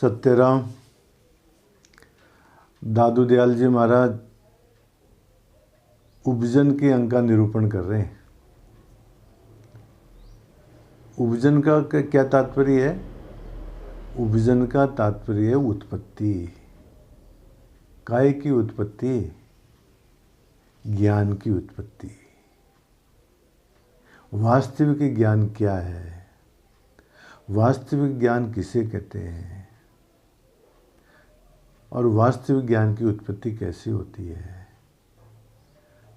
सत्यराम दादू दयाल जी महाराज उपजन के अंग का निरूपण कर रहे हैं। उपजन का क्या तात्पर्य है? उपजन का तात्पर्य है उत्पत्ति। काय की उत्पत्ति? ज्ञान की उत्पत्ति। वास्तविक ज्ञान क्या है? वास्तविक ज्ञान किसे कहते हैं और वास्तविक ज्ञान की उत्पत्ति कैसे होती है?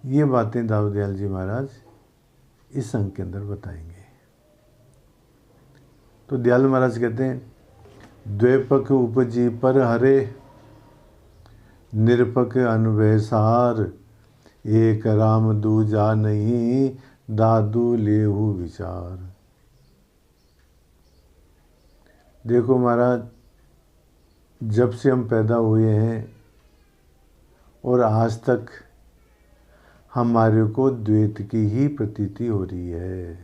ये बातें दादू दयाल जी महाराज इस अंक के अंदर बताएंगे। तो दयाल महाराज कहते हैं, द्वैपक उपजी पर हरे, निरपक अनुभय सार, एक राम दूजा नहीं, दादू लेहु विचार। देखो महाराज, जब से हम पैदा हुए हैं और आज तक हमारे को द्वैत की ही प्रतीति हो रही है,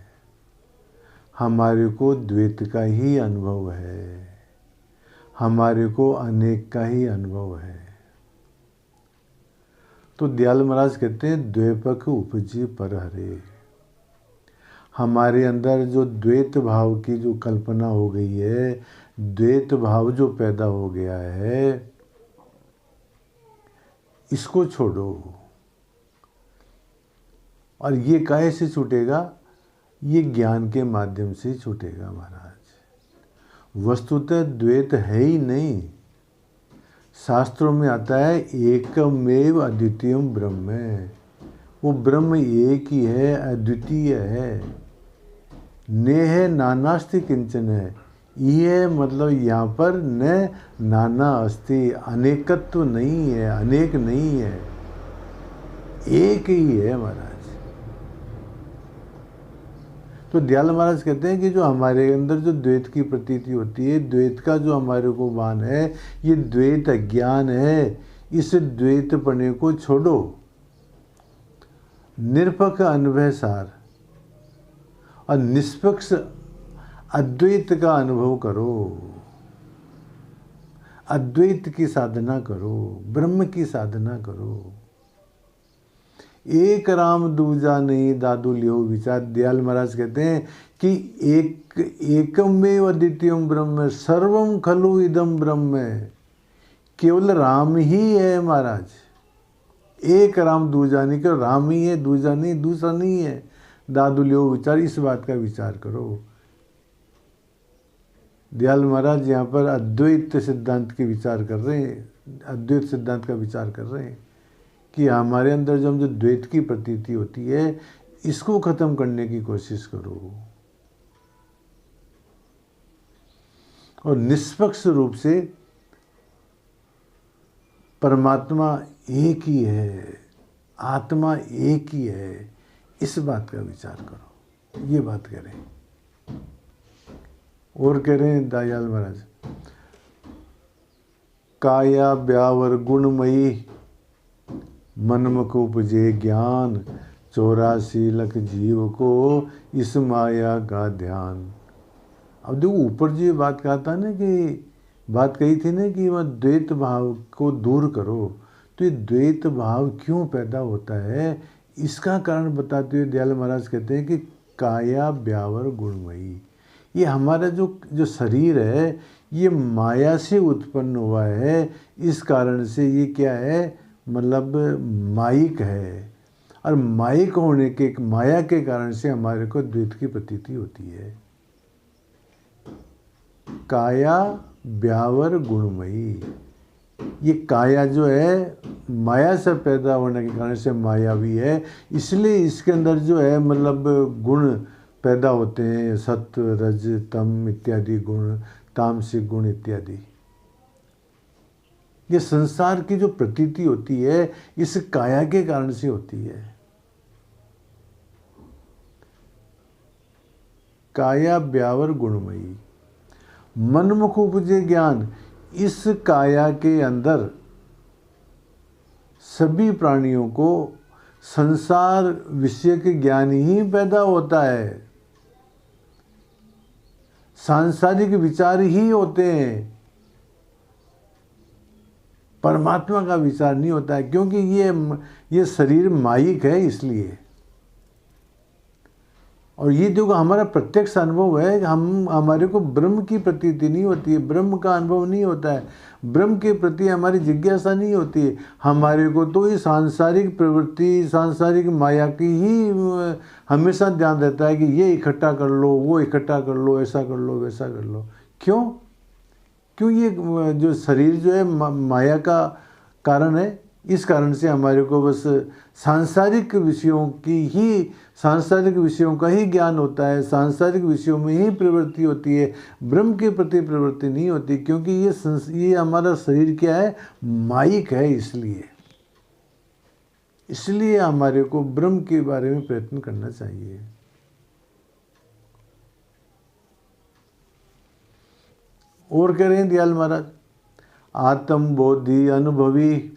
हमारे को द्वैत का ही अनुभव है, हमारे को अनेक का ही अनुभव है। तो दयाल महाराज कहते हैं, द्वैपक उपजी पर हरे। हमारे अंदर जो द्वैत भाव की जो कल्पना हो गई है, द्वैत भाव जो पैदा हो गया है, इसको छोड़ो। और ये काहे से छूटेगा? ये ज्ञान के माध्यम से छूटेगा महाराज। वस्तुतः द्वैत है ही नहीं। शास्त्रों में आता है, एकमेव अद्वितीयम ब्रह्म है। वो ब्रह्म एक ही है, अद्वितीय है। नेह नानास्ति किंचन है। ये मतलब यहाँ पर न नाना अस्ति, अनेकत्व नहीं है, अनेक नहीं है, एक ही है महाराज। तो दयाल महाराज कहते हैं कि जो हमारे अंदर जो द्वैत की प्रतीति होती है, द्वैत का जो हमारे को भान है, ये द्वैत अज्ञान है। इस द्वैतपने को छोड़ो, निरपक्ष अनुभव सार और निष्पक्ष अद्वैत का अनुभव करो। अद्वैत की साधना करो, ब्रह्म की साधना करो। एक राम दूजा नहीं, दादू लियो विचार। दयाल महाराज कहते हैं कि एकमेव अद्वितीयम ब्रह्म, सर्वम खलु इदम ब्रह्म। केवल राम ही है महाराज। एक राम दूजा नहीं, केवल राम ही है, दूजा नहीं, दूसरा नहीं है। दादू लियो विचार, इस बात का विचार करो। दयाल महाराज यहाँ पर अद्वैत सिद्धांत के विचार कर रहे हैं, अद्वैत सिद्धांत का विचार कर रहे हैं कि हमारे अंदर जो द्वैत की प्रतीति होती है, इसको खत्म करने की कोशिश करो और निष्पक्ष रूप से परमात्मा एक ही है, आत्मा एक ही है, इस बात का विचार करो। ये बात कह रहे हैं। और कह रहे हैं दयाल महाराज, काया ब्यावर गुणमयी, मनमुख उपजे ज्ञान, 84 लाख जीव को इस माया का ध्यान। अब देखो, ऊपर जो ये बात कहा था ना, कि बात कही थी ना कि वह द्वैत भाव को दूर करो। तो ये द्वैत भाव क्यों पैदा होता है, इसका कारण बताते हुए दयाल महाराज कहते हैं कि काया ब्यावर गुणमयी। ये हमारा जो शरीर है, ये माया से उत्पन्न हुआ है। इस कारण से ये क्या है, मतलब मायिक है। और मायिक होने के, माया के कारण से हमारे को द्वैत की प्रतीति होती है। काया ब्यावर गुणमयी। ये काया जो है, माया से पैदा होने के कारण से मायावी है। इसलिए इसके अंदर जो है मतलब गुण पैदा होते हैं, सत्व रज तम इत्यादि गुण, तामसिक गुण इत्यादि। ये संसार की जो प्रतीति होती है, इस काया के कारण से होती है। काया ब्यावर गुणमयी, मनमुख उपजे ज्ञान। इस काया के अंदर सभी प्राणियों को संसार विषय के ज्ञान ही पैदा होता है। सांसारिक विचार ही होते हैं। परमात्मा का विचार नहीं होता है, क्योंकि ये शरीर मायिक है इसलिए। और ये जो हमारा प्रत्यक्ष अनुभव है, हमारे को ब्रह्म की प्रतीति नहीं होती है, ब्रह्म का अनुभव नहीं होता है, ब्रह्म के प्रति हमारी जिज्ञासा नहीं होती है। हमारे को तो ये सांसारिक प्रवृत्ति, सांसारिक माया की ही हमेशा ध्यान रहता है कि ये इकट्ठा कर लो, वो इकट्ठा कर लो, ऐसा कर लो, वैसा कर लो। क्यों ये जो शरीर जो है माया का कारण है। इस कारण से हमारे को बस सांसारिक विषयों का ही ज्ञान होता है, सांसारिक विषयों में ही प्रवृत्ति होती है, ब्रह्म के प्रति प्रवृत्ति नहीं होती, क्योंकि ये हमारा शरीर क्या है, मायिक है। इसलिए हमारे को ब्रह्म के बारे में प्रयत्न करना चाहिए। और कह रहे हैं दयाल महाराज, आत्म बोधि अनुभवी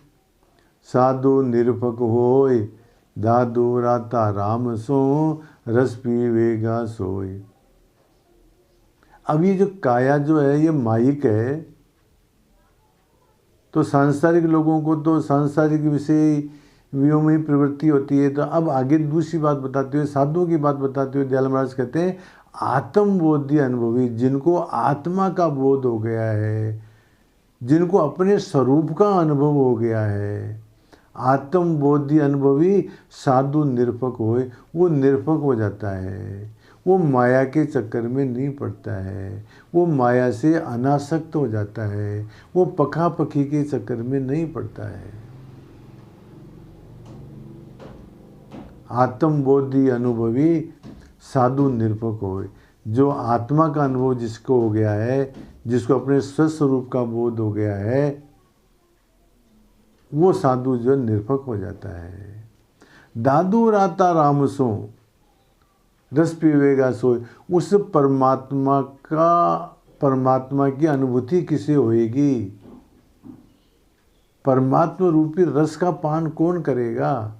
साधु निरपक होय, दादू राता राम सो रस पीवेगा सोय। अब ये जो काया जो है ये मायिक है, तो सांसारिक लोगों को तो सांसारिक विषयों में ही प्रवृत्ति होती है। तो अब आगे दूसरी बात बताते हुए, साधुओं की बात बताते हुए दयाल महाराज कहते हैं आत्मबोधि अनुभवी, जिनको आत्मा का बोध हो गया है, जिनको अपने स्वरूप का अनुभव हो गया है, आत्मबोधि अनुभवी साधु निरपक होए, वो निरपक हो जाता है, वो माया के चक्कर में नहीं पड़ता है, वो माया से अनासक्त हो जाता है, वो पकापकी के चक्कर में नहीं पड़ता है। आत्मबोधि अनुभवी साधु निरपक होए, जो आत्मा का अनुभव जिसको हो गया है, जिसको अपने स्वस्वरूप का बोध हो गया है, वो साधु जो निरपक हो जाता है। दादू राता राम सो रस पीवेगा सोए, उस परमात्मा की अनुभूति किसे होएगी? परमात्मा रूपी रस का पान कौन करेगा?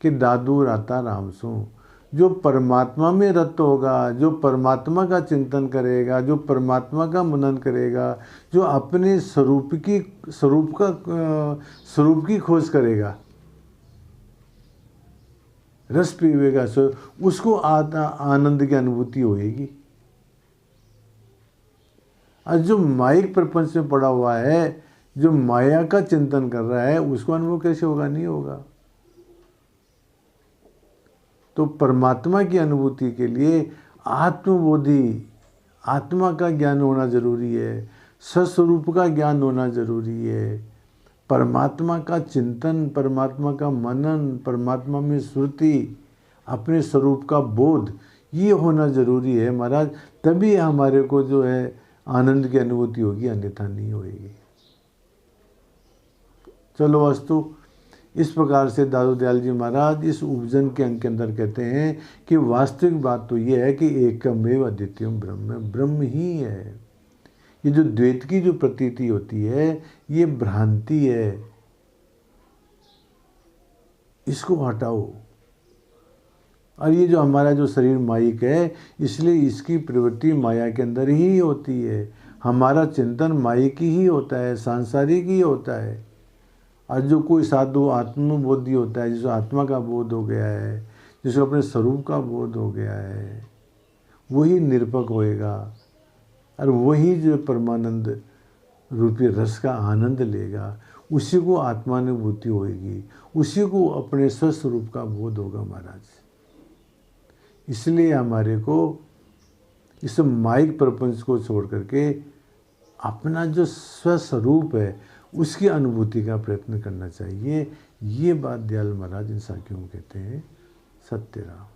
कि दादू राता राम सो, जो परमात्मा में रत होगा, जो परमात्मा का चिंतन करेगा, जो परमात्मा का मनन करेगा, जो अपने स्वरूप की खोज करेगा, रस पीवेगा सो, उसको आनंद की अनुभूति होएगी। और जो माइक प्रपंच में पड़ा हुआ है, जो माया का चिंतन कर रहा है, उसको अनुभव कैसे होगा? नहीं होगा। तो परमात्मा की अनुभूति के लिए आत्मबोधि, आत्मा का ज्ञान होना जरूरी है, स्वस्वरूप का ज्ञान होना जरूरी है, परमात्मा का चिंतन, परमात्मा का मनन, परमात्मा में स्मृति, अपने स्वरूप का बोध, ये होना जरूरी है महाराज। तभी हमारे को जो है आनंद की अनुभूति होगी, अन्यथा नहीं होगी। चलो अस्तु। इस प्रकार से दादू दयाल जी महाराज इस उपजन के अंक के अंदर कहते हैं कि वास्तविक बात तो ये है कि एकमेव अद्वितीयम ब्रह्म, ब्रह्म ही है। ये जो द्वैत की जो प्रतीति होती है, ये भ्रांति है, इसको हटाओ। और ये जो हमारा जो शरीर मायिक है, इसलिए इसकी प्रवृत्ति माया के अंदर ही होती है। हमारा चिंतन मायिक ही होता है, सांसारिक ही होता है। और जो कोई साधु आत्मबोधि होता है, जिसको आत्मा का बोध हो गया है, जिसको अपने स्वरूप का बोध हो गया है, वही निरपक होएगा और वही जो परमानंद रूपी रस का आनंद लेगा, उसी को आत्मानुभूति होएगी, उसी को अपने स्वस्वरूप का बोध होगा महाराज। इसलिए हमारे को इस माइक प्रपंच को छोड़ करके अपना जो स्वस्वरूप है उसकी अनुभूति का प्रयत्न करना चाहिए। ये बात दयाल महाराज इन साखियों में कहते हैं। सत्य राम।